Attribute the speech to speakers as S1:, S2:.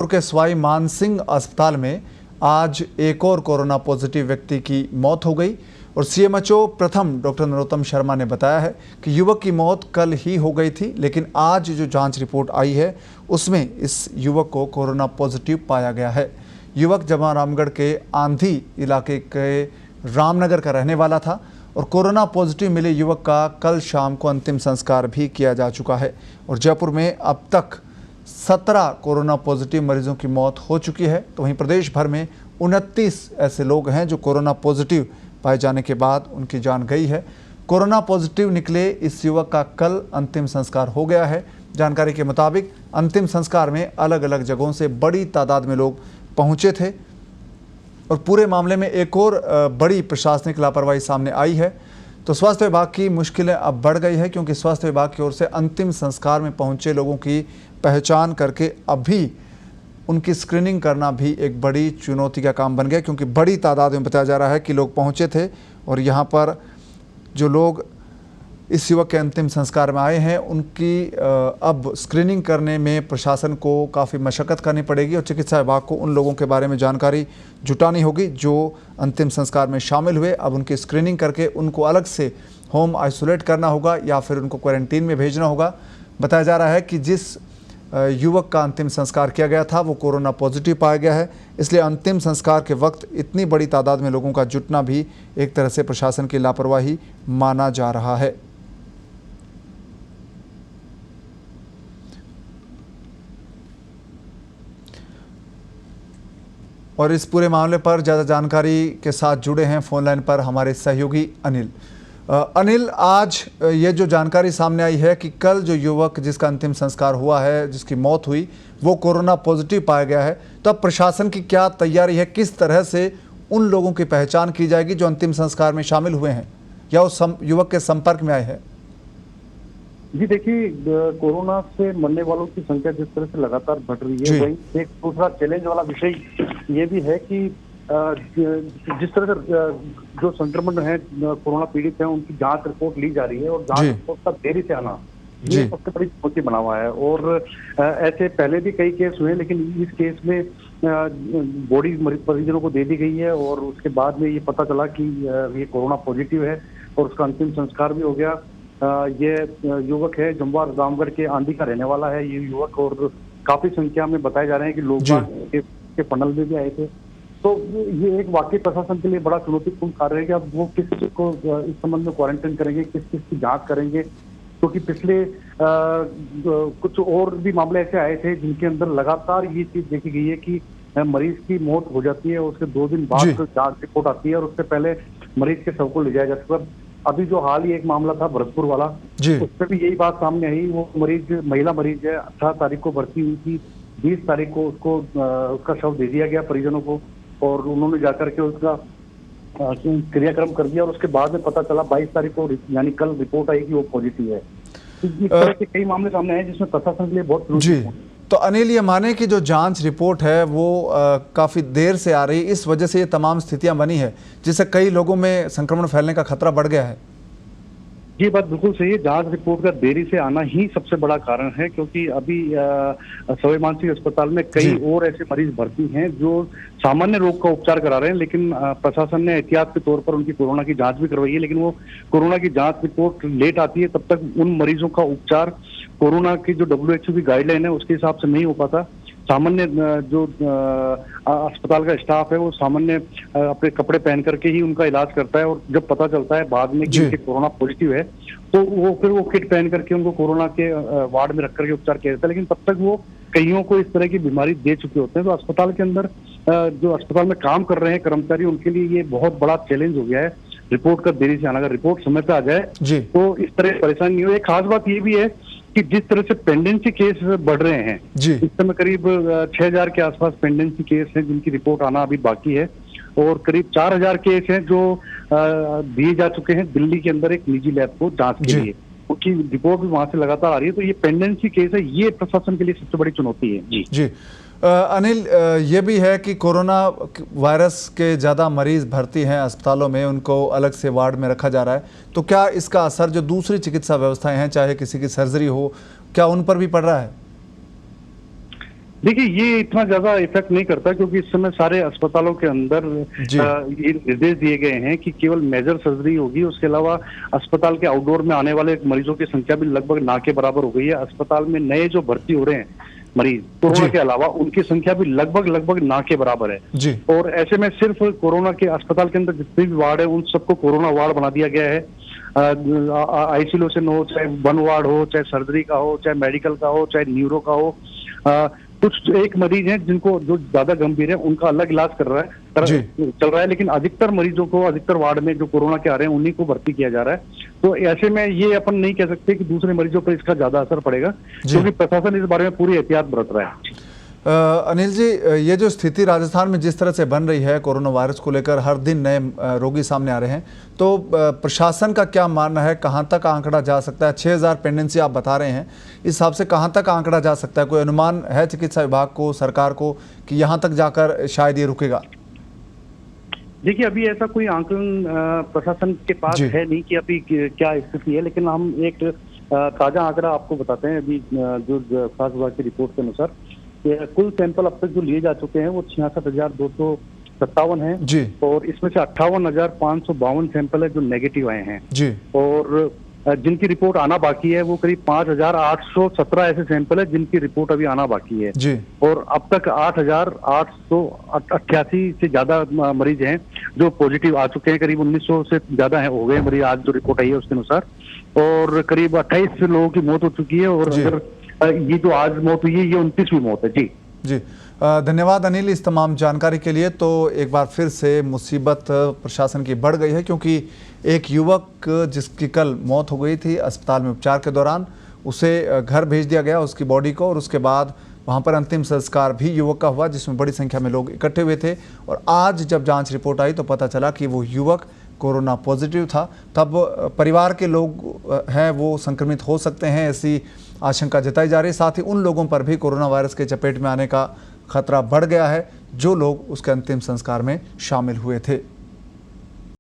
S1: के सवाई मानसिंह अस्पताल में आज एक और कोरोना पॉजिटिव व्यक्ति की मौत हो गई और सीएमएचओ प्रथम डॉक्टर नरोत्तम शर्मा ने बताया है कि युवक की मौत कल ही हो गई थी, लेकिन आज जो जांच रिपोर्ट आई है उसमें इस युवक को कोरोना पॉजिटिव पाया गया है। युवक जमारामगढ़ के आंधी इलाके के रामनगर का रहने वाला था और कोरोना पॉजिटिव मिले युवक का कल शाम को अंतिम संस्कार भी किया जा चुका है और जयपुर में अब तक 17 कोरोना पॉजिटिव मरीजों की मौत हो चुकी है। तो वहीं प्रदेश भर में 29 ऐसे लोग हैं जो कोरोना पॉजिटिव पाए जाने के बाद उनकी जान गई है। कोरोना पॉजिटिव निकले इस युवक का कल अंतिम संस्कार हो गया है। जानकारी के मुताबिक अंतिम संस्कार में अलग अलग जगहों से बड़ी तादाद में लोग पहुंचे थे और पूरे मामले में एक और बड़ी प्रशासनिक लापरवाही सामने आई है। तो स्वास्थ्य विभाग की मुश्किलें अब बढ़ गई है क्योंकि स्वास्थ्य विभाग की ओर से अंतिम संस्कार में पहुंचे लोगों की पहचान करके अभी उनकी स्क्रीनिंग करना भी एक बड़ी चुनौती का काम बन गया, क्योंकि बड़ी तादाद में बताया जा रहा है कि लोग पहुंचे थे और यहाँ पर जो लोग इस युवक के अंतिम संस्कार में आए हैं उनकी अब स्क्रीनिंग करने में प्रशासन को काफ़ी मशक्क़त करनी पड़ेगी और चिकित्सा विभाग को उन लोगों के बारे में जानकारी जुटानी होगी जो अंतिम संस्कार में शामिल हुए। अब उनकी स्क्रीनिंग करके उनको अलग से होम आइसोलेट करना होगा या फिर उनको क्वारंटीन में भेजना होगा। बताया जा रहा है कि जिस युवक का अंतिम संस्कार किया गया था वो कोरोना पॉजिटिव पाया गया है, इसलिए अंतिम संस्कार के वक्त इतनी बड़ी तादाद में लोगों का जुटना भी एक तरह से प्रशासन की लापरवाही माना जा रहा है। और इस पूरे मामले पर ज़्यादा जानकारी के साथ जुड़े हैं फोन लाइन पर हमारे सहयोगी अनिल। अनिल, आज ये जो जानकारी सामने आई है कि कल जो युवक जिसका अंतिम संस्कार हुआ है, जिसकी मौत हुई, वो कोरोना पॉजिटिव पाया गया है, तो अब प्रशासन की क्या तैयारी है? किस तरह से उन लोगों की पहचान की जाएगी जो अंतिम संस्कार में शामिल हुए हैं या उस युवक के संपर्क में आए हैं?
S2: जी देखिए, कोरोना से मरने वालों की संख्या जिस तरह से लगातार बढ़ रही है, वही एक दूसरा चैलेंज वाला विषय ये भी है कि जिस तरह से जो संक्रमण है, कोरोना पीड़ित है, उनकी जांच रिपोर्ट ली जा रही है और जांच रिपोर्ट का देरी से आना ये सबसे बड़ी चुनौती बना हुआ है। और ऐसे पहले भी कई केस हुए, लेकिन इस केस में बॉडी परिजनों को दे दी गई है और उसके बाद में ये पता चला कि ये कोरोना पॉजिटिव है और उसका अंतिम संस्कार भी हो गया। ये युवक है जम्वा रामगढ़ के आंधी का रहने वाला है ये युवक, और काफी संख्या में बताए जा रहे हैं कि लोग के पनल में भी आए थे। तो ये एक वाकई प्रशासन के लिए बड़ा चुनौतीपूर्ण कार्य है कि अब वो किस को इस संबंध में क्वारंटाइन करेंगे, किस किस की जांच करेंगे, क्योंकि पिछले कुछ और भी मामले ऐसे आए थे जिनके अंदर लगातार ये चीज देखी गई है कि मरीज की मौत हो जाती है और उसके 2 दिन बाद जांच रिपोर्ट आती है और उससे पहले मरीज के शव को ले जाया जाता है। अभी जो हाल ही एक मामला था भरतपुर वाला, उसमें भी यही बात सामने आई। वो मरीज महिला मरीज है, 18 तारीख को भर्ती हुई थी, 20 तारीख को उसका शव दे दिया गया परिजनों को और उन्होंने जाकर के उसका क्रियाक्रम कर दिया और उसके बाद में पता चला 22 तारीख को यानी कल रिपोर्ट आई कि वो पॉजिटिव है। इस तरह के कई मामले सामने आए जिसमें प्रशासन के लिए बहुत
S1: तो अनिल, ये माने कि जो जांच रिपोर्ट है वो काफ़ी देर से आ रही, इस वजह से ये तमाम स्थितियां बनी है जिससे कई लोगों में संक्रमण फैलने का खतरा बढ़ गया है।
S2: ये बात बिल्कुल सही है, जांच रिपोर्ट का देरी से आना ही सबसे बड़ा कारण है, क्योंकि अभी सवाई मानसिंह अस्पताल में कई और ऐसे मरीज भर्ती हैं जो सामान्य रोग का उपचार करा रहे हैं, लेकिन प्रशासन ने एहतियात के तौर पर उनकी कोरोना की जांच भी करवाई है, लेकिन वो कोरोना की जांच रिपोर्ट लेट आती है, तब तक उन मरीजों का उपचार कोरोना की जो WHO की गाइडलाइन है उसके हिसाब से नहीं हो पाता। सामान्य जो अस्पताल का स्टाफ है वो सामान्य अपने कपड़े पहन करके ही उनका इलाज करता है और जब पता चलता है बाद में कि कोरोना पॉजिटिव है तो वो फिर वो किट पहन करके उनको कोरोना के वार्ड में रख करके उपचार किया जाता है, लेकिन तब तक वो कईयों को इस तरह की बीमारी दे चुके होते हैं। तो अस्पताल के अंदर जो अस्पताल में काम कर रहे हैं कर्मचारी, उनके लिए ये बहुत बड़ा चैलेंज हो गया है रिपोर्ट का देरी से आना। अगर रिपोर्ट समय पे आ जाए तो इस तरह परेशानी नहीं हो। एक खास बात ये भी है कि जिस तरह से पेंडेंसी केस बढ़ रहे हैं, इस समय करीब 6000 के आसपास पेंडेंसी केस हैं जिनकी रिपोर्ट आना अभी बाकी है और करीब 4000 केस हैं जो दिए जा चुके हैं दिल्ली के अंदर एक निजी लैब को जांच के लिए, उनकी रिपोर्ट भी वहां से लगातार आ रही है। तो ये पेंडेंसी केस है, ये प्रशासन के लिए सबसे बड़ी चुनौती है। जी
S1: अनिल, ये भी है कि कोरोना वायरस के ज़्यादा मरीज भर्ती हैं अस्पतालों में, उनको अलग से वार्ड में रखा जा रहा है, तो क्या इसका असर जो दूसरी चिकित्सा व्यवस्थाएं हैं, चाहे किसी की सर्जरी हो, क्या उन पर भी पड़ रहा है?
S2: देखिए, ये इतना ज्यादा इफेक्ट नहीं करता क्योंकि इस समय सारे अस्पतालों के अंदर ये निर्देश दिए गए हैं कि केवल मेजर सर्जरी होगी। उसके अलावा अस्पताल के आउटडोर में आने वाले मरीजों की संख्या भी लगभग ना के बराबर हो गई है। अस्पताल में नए जो भर्ती हो रहे हैं मरीज कोरोना के अलावा, उनकी संख्या भी लगभग ना के बराबर है। और ऐसे में सिर्फ कोरोना के अस्पताल के अंदर जितने भी वार्ड है उन सबको कोरोना वार्ड बना दिया गया है। आइसोलेशन हो, चाहे वन वार्ड हो, चाहे सर्जरी का हो, चाहे मेडिकल का हो, चाहे न्यूरो का हो। कुछ एक मरीज हैं जिनको जो ज्यादा गंभीर है उनका अलग इलाज चल रहा है, लेकिन अधिकतर मरीजों को अधिकतर वार्ड में जो कोरोना के आ रहे हैं उन्हीं को भर्ती किया जा रहा है। तो ऐसे में ये अपन नहीं कह सकते कि दूसरे मरीजों पर इसका ज्यादा असर पड़ेगा, क्योंकि प्रशासन इस बारे में पूरी एहतियात बरत रहा है।
S1: अनिल जी, ये जो स्थिति राजस्थान में जिस तरह से बन रही है कोरोना वायरस को लेकर, हर दिन नए रोगी सामने आ रहे हैं, तो प्रशासन का क्या मानना है, कहां तक आंकड़ा जा सकता है? 6000 पेंडेंसी आप बता रहे हैं, इस हिसाब से कहां तक आंकड़ा जा सकता है? कोई अनुमान है चिकित्सा विभाग को, सरकार को, कि यहां तक जाकर शायद ये रुकेगा?
S2: देखिए, अभी ऐसा कोई आंकलन प्रशासन के पास है नहीं कि अभी क्या स्थिति है, लेकिन हम एक ताजा आंकड़ा आपको बताते हैं। अभी जो स्वास्थ्य विभाग की रिपोर्ट के अनुसार कुल सैंपल अब तक जो लिए जा चुके हैं वो 66,257 हैं जी, और इसमें से 58,552 सैंपल है जो नेगेटिव आए हैं जी, और जिनकी रिपोर्ट आना बाकी है वो करीब 5,817 ऐसे सैंपल है जिनकी रिपोर्ट अभी आना बाकी है जी, और अब तक 8,888 से ज्यादा मरीज हैं जो पॉजिटिव आ चुके हैं। करीब 1900 से ज्यादा हो गए मरीज आज जो रिपोर्ट आई है उसके अनुसार, और करीब 28 लोगों की मौत हो चुकी है, और अगर ये जो आज मौत हुई है ये 29वीं मौत है जी।
S1: जी, धन्यवाद अनिल इस तमाम जानकारी के लिए। तो एक बार फिर से मुसीबत प्रशासन की बढ़ गई है, क्योंकि एक युवक जिसकी कल मौत हो गई थी अस्पताल में उपचार के दौरान, उसे घर भेज दिया गया उसकी बॉडी को, और उसके बाद वहां पर अंतिम संस्कार भी युवक का हुआ जिसमें बड़ी संख्या में लोग इकट्ठे हुए थे। और आज जब जांच रिपोर्ट आई तो पता चला कि वो युवक कोरोना पॉजिटिव था। तब परिवार के लोग हैं वो संक्रमित हो सकते हैं, ऐसी आशंका जताई जा रही है। साथ ही उन लोगों पर भी कोरोना वायरस के चपेट में आने का खतरा बढ़ गया है जो लोग उसके अंतिम संस्कार में शामिल हुए थे।